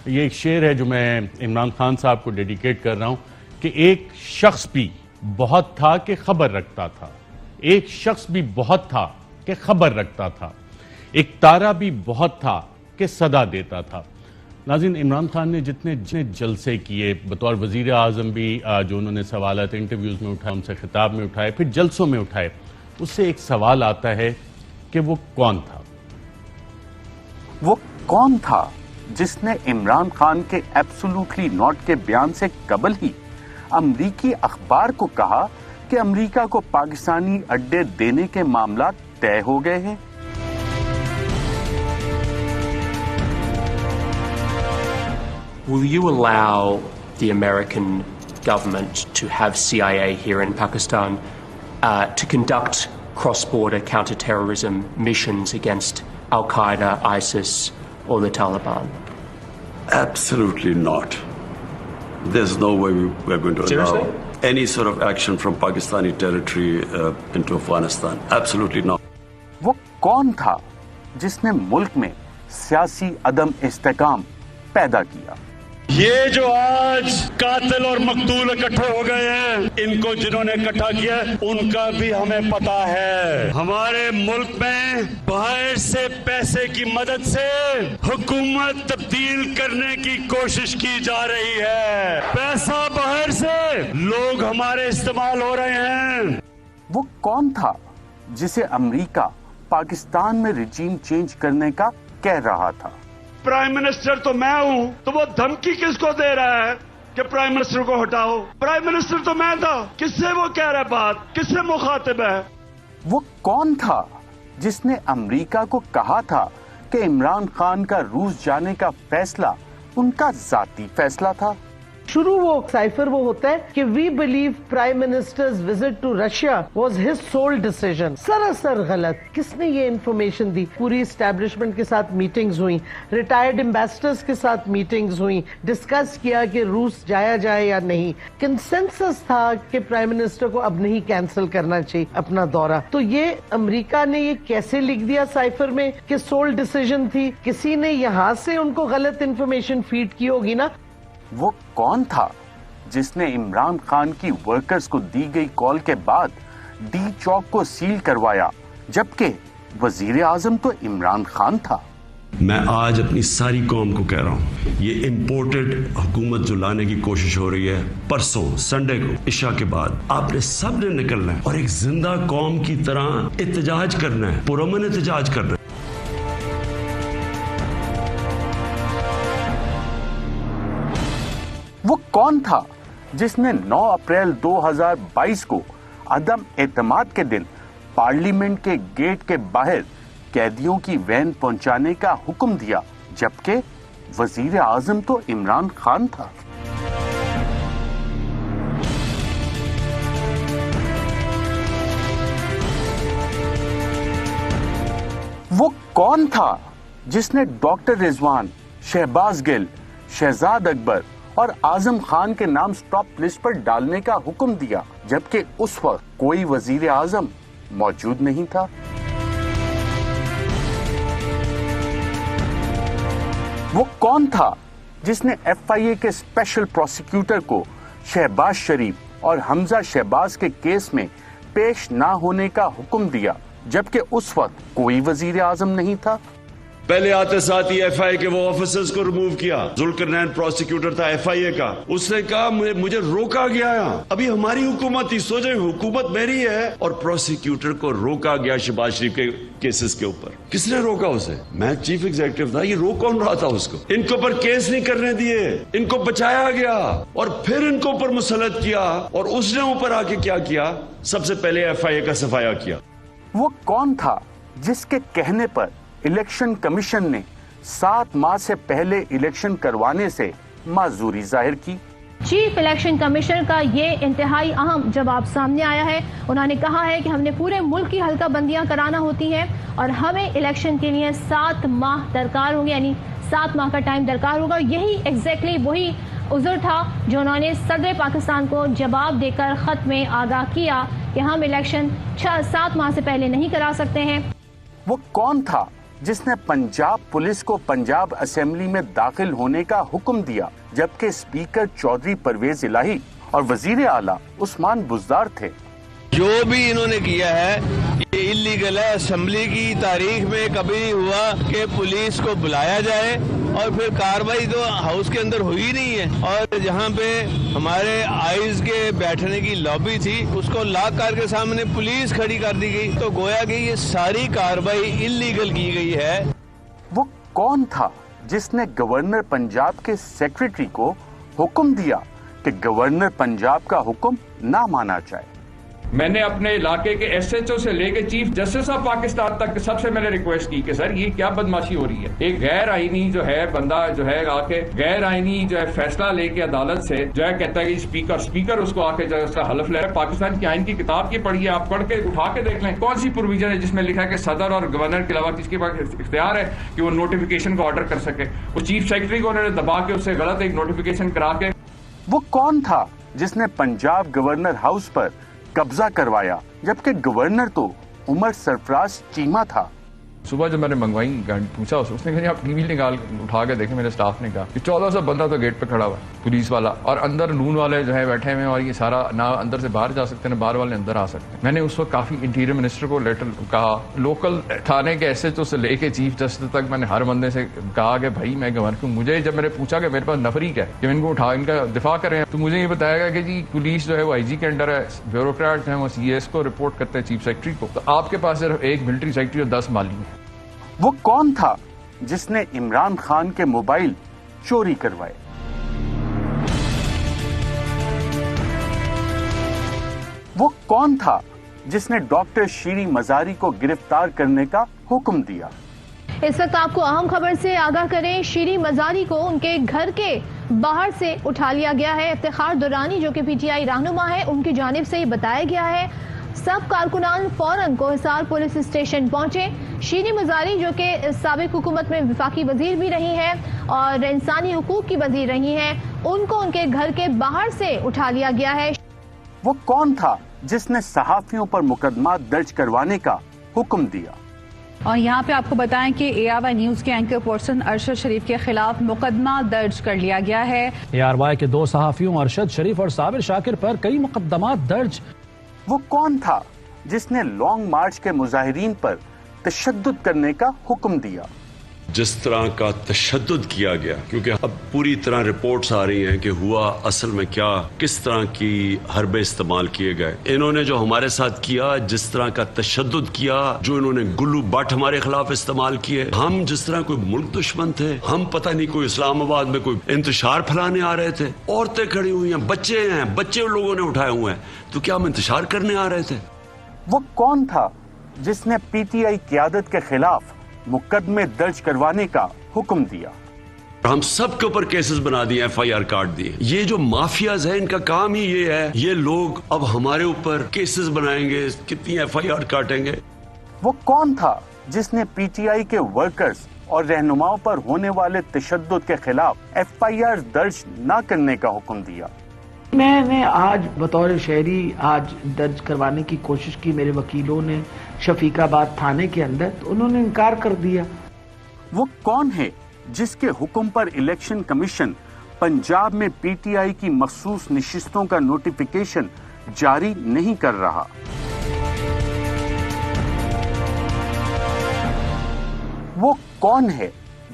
یہ ایک شعر ہے جو میں عمران خان صاحب کو ڈیڈیکیٹ کر رہا ہوں کہ ایک شخص بھی بہت تھا کہ خبر رکھتا تھا، ایک شخص بھی بہت تھا کہ خبر رکھتا تھا، ایک تارا بھی بہت تھا کہ صدا دیتا تھا۔ ناظرین، عمران خان نے جتنے جلسے کیے بطور وزیر اعظم بھی، جو انہوں نے سوالات انٹرویوز میں اٹھائے، ان سے خطاب میں اٹھائے، پھر جلسوں میں اٹھائے، اس سے ایک سوال آتا ہے کہ وہ کون تھا؟ وہ کون تھا جس نے عمران خان کے ایبسولوٹلی ناٹ کے بیان سے قبل ہی امریکی اخبار کو کہا کہ امریکہ کو پاکستانی اڈے دینے کے معاملات طے ہو گئے ہیں؟ Will you allow the American government to have CIA here in Pakistan to conduct cross-border counter-terrorism missions against Al-Qaeda, ISIS, or the Taliban? Absolutely not. There's no way we're going to allow any sort of action from Pakistani territory into Afghanistan. Absolutely not. وہ کون تھا جس نے ملک میں سیاسی عدم استحکام پیدا کیا؟ یہ جو آج قاتل اور مقتول اکٹھے ہو گئے ہیں، ان کو جنہوں نے اکٹھا کیا ان کا بھی ہمیں پتا ہے۔ ہمارے ملک میں باہر سے پیسے کی مدد سے حکومت تبدیل کرنے کی کوشش کی جا رہی ہے، پیسہ باہر سے لوگ ہمارے استعمال ہو رہے ہیں۔ وہ کون تھا جسے امریکہ پاکستان میں رجیم چینج کرنے کا کہہ رہا تھا؟ پرائم منسٹر تو میں ہوں، تو وہ دھمکی کس کو دے رہا ہے کہ پرائم منسٹر کو ہٹاؤ؟ پرائم منسٹر تو میں تھا، کس سے وہ کہہ رہا ہے بات، کس سے مخاطب ہے؟ وہ کون تھا جس نے امریکہ کو کہا تھا کہ عمران خان کا روس جانے کا فیصلہ ان کا ذاتی فیصلہ تھا؟ شروع وہ سائفر وہ ہوتا ہے کہ we believe prime ministers visit to Russia was his sole decision. سراسر غلط۔ کس نے یہ انفارمیشن دی؟ پوری اسٹیبلشمنٹ کے ساتھ میٹنگز ہوئیں، ریٹائرڈ امبیسڈرز کے ساتھ میٹنگز ہوئیں، ڈسکس کیا کہ روس جایا جائے یا نہیں۔ کنسنسس تھا کہ پرائم منسٹر کو اب نہیں کینسل کرنا چاہیے اپنا دورہ۔ تو یہ امریکہ نے یہ کیسے لکھ دیا سائفر میں کہ سول ڈیسیژن تھی؟ کسی نے یہاں سے ان کو غلط انفارمیشن فیڈ کی ہوگی نا۔ وہ کون تھا جس نے عمران خان کی ورکرز کو دی گئی کال کے بعد ڈی چوک کو سیل کروایا، جبکہ وزیر اعظم تو عمران خان تھا؟ میں آج اپنی ساری قوم کو کہہ رہا ہوں، یہ امپورٹڈ حکومت جو لانے کی کوشش ہو رہی ہے، پرسوں سنڈے کو عشاء کے بعد آپ نے سب نے نکلنا ہے اور ایک زندہ قوم کی طرح احتجاج کرنا ہے، پرامن احتجاج کرنا ہے۔ وہ کون تھا جس نے 9 اپریل 2022 کو عدم اعتماد کے دن پارلیمنٹ کے گیٹ کے باہر قیدیوں کی وین پہنچانے کا حکم دیا، جبکہ وزیر اعظم تو عمران خان تھا؟ وہ کون تھا جس نے ڈاکٹر رضوان، شہباز گل، شہزاد اکبر اور اعظم خان کے نام سٹاپ لسٹ پر ڈالنے کا حکم دیا، جبکہ اس وقت کوئی وزیر اعظم موجود نہیں تھا؟ وہ کون تھا جس نے ایف آئی اے کے اسپیشل پروسیکیوٹر کو شہباز شریف اور حمزہ شہباز کے کیس میں پیش نہ ہونے کا حکم دیا، جبکہ اس وقت کوئی وزیر اعظم نہیں تھا؟ پہلے آتے ساتھ ہی ایف آئی اے کے وہ آفیسرز کو ریموو کیا۔ ذوالقرنین پروسیکیوٹر تھا ایف آئی اے کا، اس نے کہا مجھے روکا گیا ہے، ابھی ہماری حکومت ہی، سوچیں حکومت میری ہے اور پروسیکیوٹر کو روکا گیا شہباز شریف کے کیسز کے اوپر۔ کس نے روکا اسے؟ میں چیف ایگزیکٹو تھا، یہ روک کون رہا تھا اس کو؟ ان کے اوپر کیس نہیں کرنے دیے، ان کو بچایا گیا اور پھر ان کو اوپر مسلط کیا، اور اس نے اوپر آ کے کیا کیا؟ سب سے پہلے ایف آئی اے کا صفایا کیا۔ وہ کون تھا جس کے کہنے پر الیکشن کمیشن نے 7 ماہ سے پہلے الیکشن کروانے سے معذوری ظاہر کی؟ چیف الیکشن کمیشنر کا یہ انتہائی اہم جواب سامنے آیا ہے۔ انہوں نے کہا ہے کہ ہم نے پورے ملک کی حلقہ بندیاں کرانا ہوتی ہیں اور ہمیں الیکشن کے لیے 7 ماہ درکار ہوں گے، یعنی 7 ماہ کا ٹائم درکار ہوگا۔ یہی ایگزیکٹلی وہی عذر تھا جو انہوں نے صدر پاکستان کو جواب دے کر خط میں آگاہ کیا کہ ہم الیکشن 7 ماہ سے پہلے نہیں کرا سکتے ہیں۔ وہ کون تھا جس نے پنجاب پولیس کو پنجاب اسمبلی میں داخل ہونے کا حکم دیا جبکہ اسپیکر چودھری پرویز الہی اور وزیر اعلیٰ عثمان بزدار تھے؟ جو بھی انہوں نے کیا ہے یہ اللیگل ہے. اسمبلی کی تاریخ میں کبھی نہیں ہوا کہ پولیس کو بلایا جائے اور پھر کاروائی تو ہاؤس کے اندر ہوئی نہیں ہے. اور جہاں پہ ہمارے آئیز کے بیٹھنے کی لابی تھی اس کو لاک کار کے سامنے پولیس کھڑی کر دی گئی. تو گویا کہ یہ ساری کاروائی اللیگل کی گئی ہے. وہ کون تھا جس نے گورنر پنجاب کے سیکریٹری کو حکم دیا کہ گورنر پنجاب کا حکم نہ مانا جائے؟ میں نے اپنے علاقے کے ایس ایچ او سے لے کے چیف جسٹس آف پاکستان تک سب سے میں نے ریکویسٹ کی کہ سر یہ کیا بدماشی ہو رہی ہے. ایک غیر آئینی جو ہے بندہ جو ہے آ کے غیر آئینی جو ہے فیصلہ لے کے عدالت سے جو ہے کہتا ہے کہ اسپیکر اس کو آ کے جو ہے اس کا حلف لے رہا ہے. پاکستان کی آئین کی کتاب کی پڑھی ہے آپ، پڑھ کے اٹھا کے دیکھ لیں کون سی پروویژن ہے جس میں لکھا ہے کہ صدر اور گورنر کے علاوہ کس کے پاس اختیار ہے کہ وہ نوٹیفیکیشن کو آرڈر کر سکے. وہ چیف سیکرٹری کو انہوں نے دبا کے اس سے غلط ایک نوٹیفیکیشن کرا کے. وہ کون تھا جس نے پنجاب گورنر ہاؤس پر قبضہ کروایا جبکہ گورنر تو عمر سرفراز چیمہ تھا؟ صبح جب میں نے منگوائی پوچھا اس نے کہا آپ ٹی وی نکال اٹھا کے دیکھیں. میرے سٹاف نے کہا کہ 1400 بندہ تو گیٹ پہ کھڑا ہوا ہے پولیس والا اور اندر نون والے جو ہے بیٹھے ہوئے ہیں اور یہ سارا نہ اندر سے باہر جا سکتے ہیں نہ باہر والے اندر آ سکتے ہیں. میں نے اس وقت کافی انٹیریئر منسٹر کو لیٹر کہا، لوکل تھانے کے ایس ایچ او سے لے کے چیف جسٹس تک میں نے ہر بندے سے کہا کہ بھائی میں گورنر ہوں. مجھے جب میں نے پوچھا کہ میرے پاس نفری کیا ہے کہ ان کو اٹھا ان کا دفاع کریں تو مجھے یہ بتایا گیا کہ جی پولیس جو ہے وہ آئی جی کے انڈر ہے، بیوروکریٹ جو ہے وہ سی ایس کو رپورٹ کرتے ہیں چیف سیکرٹری کو. تو آپ کے پاس صرف ایک ملٹری سیکرٹری اور 10 مالی ہیں. وہ کون تھا جس نے عمران خان کے موبائل چوری کروائے؟ وہ کون تھا جس نے ڈاکٹر شیری مزاری کو گرفتار کرنے کا حکم دیا؟ اس وقت آپ کو اہم خبر سے آگاہ کریں، شیری مزاری کو ان کے گھر کے باہر سے اٹھا لیا گیا ہے. افتخار درانی جو کہ پی ٹی آئی رہنما ہے ان کی جانب سے یہ بتایا گیا ہے سب کارکنان فوراً کوہسار پولیس اسٹیشن پہنچے. شیری مزاری جو کہ سابق حکومت میں وفاقی وزیر بھی رہی ہیں اور انسانی حقوق کی وزیر رہی ہیں، ان کو ان کے گھر کے باہر سے اٹھا لیا گیا ہے. وہ کون تھا جس نے صحافیوں پر مقدمات درج کروانے کا حکم دیا؟ اور یہاں پہ آپ کو بتائیں کہ اے آر وائی نیوز کے اینکر پرسن ارشد شریف کے خلاف مقدمہ درج کر لیا گیا ہے. اے آر وائی کے 2 صحافیوں ارشد شریف اور صابر شاکر پر کئی مقدمات درج. وہ کون تھا جس نے لانگ مارچ کے مظاہرین پر تشدد کرنے کا حکم دیا؟ جس طرح کا تشدد کیا گیا، کیونکہ اب پوری طرح رپورٹس آ رہی ہیں کہ ہوا اصل میں کیا، کس طرح کی حربے استعمال کیے گئے. انہوں نے جو ہمارے ساتھ کیا، جس طرح کا تشدد کیا، جو انہوں نے گلو بٹ ہمارے خلاف استعمال کیے، ہم جس طرح کوئی ملک دشمن تھے، ہم پتہ نہیں کوئی اسلام آباد میں کوئی انتشار پھیلانے آ رہے تھے. عورتیں کھڑی ہوئی ہیں، بچے لوگوں نے اٹھائے ہوئے ہیں، تو کیا ہم انتشار کرنے آ رہے تھے؟ وہ کون تھا جس نے پی ٹی آئی قیادت کے خلاف مقدمے درج کروانے کا حکم دیا؟ ہم سب کے اوپر کیسز بنا دیے، ایف آئی آر کاٹ دیے. یہ جو مافیاز ہیں ان کا کام ہی یہ ہے، یہ لوگ اب ہمارے اوپر کیسز بنائیں گے، کتنی ایف آئی آر کاٹیں گے. وہ کون تھا جس نے پی ٹی آئی کے ورکرز اور رہنماؤں پر ہونے والے تشدد کے خلاف ایف آئی آر درج نہ کرنے کا حکم دیا؟ میں نے آج بطور شہری آج درج کروانے کی کوشش کی، میرے وکیلوں نے شفیق آباد تھانے کے اندر، تو انہوں نے انکار کر دیا. وہ کون ہے جس کے حکم پر الیکشن کمیشن پنجاب میں پی ٹی آئی کی مخصوص نشستوں کا نوٹیفیکیشن جاری نہیں کر رہا؟ وہ کون ہے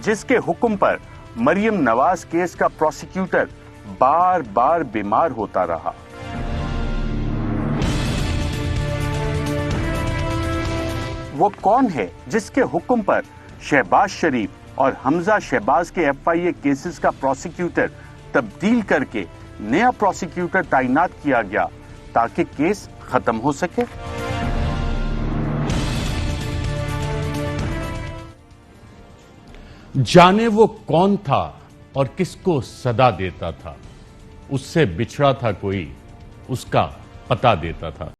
جس کے حکم پر مریم نواز کیس کا پروسیکیوٹر بار بار بیمار ہوتا رہا؟ وہ کون ہے جس کے حکم پر شہباز شریف اور حمزہ شہباز کے ایف آئی اے کیسز کا پروسیکیوٹر تبدیل کر کے نیا پروسیکیوٹر تعینات کیا گیا تاکہ کیس ختم ہو سکے؟ جانے وہ کون تھا اور کس کو صدا دیتا تھا، اس سے بچھڑا تھا کوئی، اس کا پتہ دیتا تھا.